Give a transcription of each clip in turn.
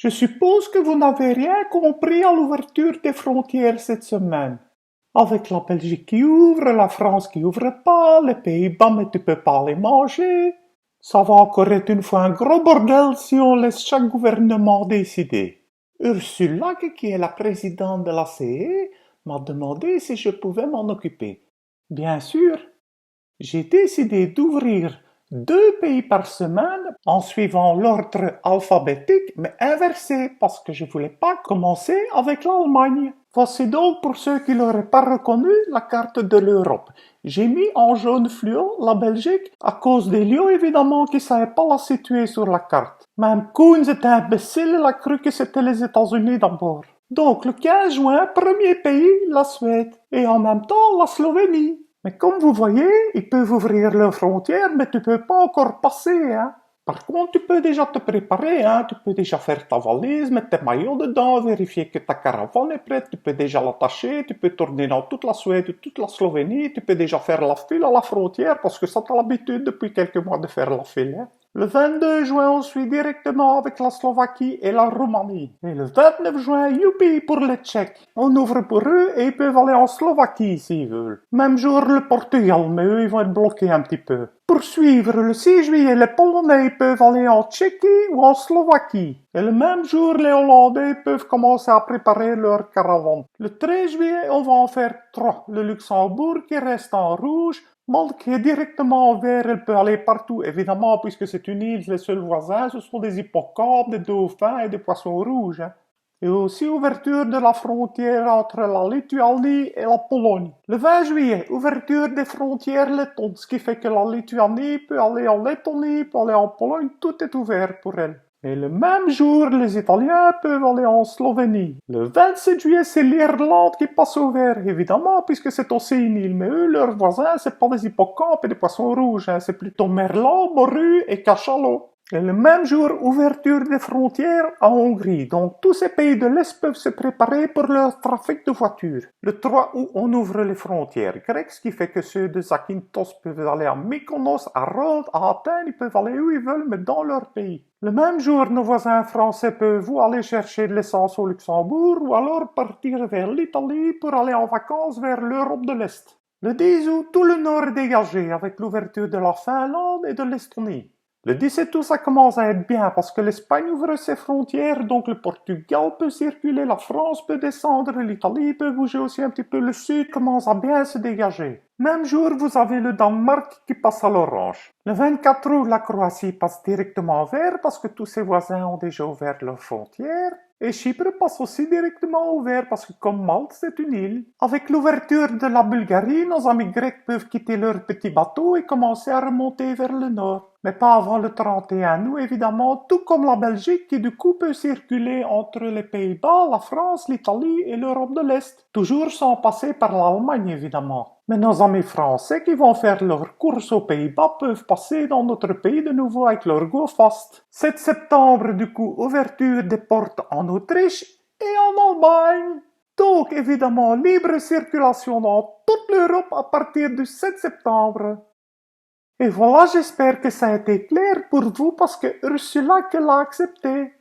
Je suppose que vous n'avez rien compris à l'ouverture des frontières cette semaine. Avec la Belgique qui ouvre, la France qui ouvre pas, les Pays-Bas mais tu peux pas les manger. Ça va encore être une fois un gros bordel si on laisse chaque gouvernement décider. Ursula, qui est la présidente de la CE, m'a demandé si je pouvais m'en occuper. Bien sûr, j'ai décidé d'ouvrir 2 pays par semaine en suivant l'ordre alphabétique mais inversé parce que je voulais pas commencer avec l'Allemagne. Voici donc pour ceux qui l'auraient pas reconnu la carte de l'Europe. J'ai mis en jaune fluo la Belgique à cause des lieux évidemment qui savaient pas la situer sur la carte. Même Koons était imbécile, il a cru que c'était les États-Unis d'abord. Donc le 15 juin, premier pays, la Suède et en même temps la Slovénie. Mais comme vous voyez, ils peuvent ouvrir leurs frontières, mais tu peux pas encore passer, hein. Par contre, tu peux déjà te préparer, hein. Tu peux déjà faire ta valise, mettre tes maillots dedans, vérifier que ta caravane est prête, tu peux déjà l'attacher, tu peux tourner dans toute la Suède, toute la Slovénie, tu peux déjà faire la file à la frontière, parce que ça t'as l'habitude depuis quelques mois de faire la file, hein. Le 22 juin, on suit directement avec la Slovaquie et la Roumanie. Et le 29 juin, youpi pour les Tchèques. On ouvre pour eux et ils peuvent aller en Slovaquie s'ils veulent. Même jour le Portugal, mais eux ils vont être bloqués un petit peu. Pour suivre, le 6 juillet, les Polonais ils peuvent aller en Tchéquie ou en Slovaquie. Et le même jour, les Hollandais peuvent commencer à préparer leur caravane. Le 13 juillet, on va en faire 3. Le Luxembourg qui reste en rouge, Malte qui est directement en vert, elle peut aller partout, évidemment, puisque c'est une île, les seuls voisins, ce sont des hippocampes, des dauphins et des poissons rouges, hein. Et aussi ouverture de la frontière entre la Lituanie et la Pologne. Le 20 juillet, ouverture des frontières lettonnes, ce qui fait que la Lituanie peut aller en Lettonie, peut aller en Pologne, tout est ouvert pour elle. Et le même jour, les Italiens peuvent aller en Slovénie. Le 27 juillet, c'est l'Irlande qui passe au vert, évidemment, puisque c'est aussi une île. Mais eux, leurs voisins, c'est pas des hippocampes et des poissons rouges, hein. C'est plutôt merlan, morue et cachalot. Et le même jour, ouverture des frontières en Hongrie. Donc tous ces pays de l'Est peuvent se préparer pour leur trafic de voitures. Le 3 août, on ouvre les frontières grecques, ce qui fait que ceux de Zakynthos peuvent aller à Mykonos, à Rhodes, à Athènes, ils peuvent aller où ils veulent, mais dans leur pays. Le même jour, nos voisins français peuvent ou aller chercher de l'essence au Luxembourg, ou alors partir vers l'Italie pour aller en vacances vers l'Europe de l'Est. Le 10 août, tout le nord est dégagé, avec l'ouverture de la Finlande et de l'Estonie. Le 17 août, ça commence à être bien parce que l'Espagne ouvre ses frontières, donc le Portugal peut circuler, la France peut descendre, l'Italie peut bouger aussi un petit peu, le sud commence à bien se dégager. Même jour, vous avez le Danemark qui passe à l'orange. Le 24 août, la Croatie passe directement au vert parce que tous ses voisins ont déjà ouvert leurs frontières. Et Chypre passe aussi directement au vert parce que comme Malte, c'est une île. Avec l'ouverture de la Bulgarie, nos amis grecs peuvent quitter leur petit bateau et commencer à remonter vers le nord. Mais pas avant le 31 août, évidemment, tout comme la Belgique qui du coup peut circuler entre les Pays-Bas, la France, l'Italie et l'Europe de l'Est. Toujours sans passer par l'Allemagne, évidemment. Mais nos amis français qui vont faire leurs courses aux Pays-Bas peuvent passer dans notre pays de nouveau avec leur GoFast. 7 septembre, du coup, ouverture des portes en Autriche et en Allemagne. Donc, évidemment, libre circulation dans toute l'Europe à partir du 7 septembre. Et voilà, j'espère que ça a été clair pour vous parce que Ursula que l'a accepté.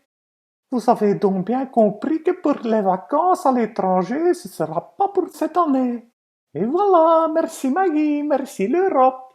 Vous avez donc bien compris que pour les vacances à l'étranger, ce sera pas pour cette année. Et voilà, merci Maggie, merci l'Europe.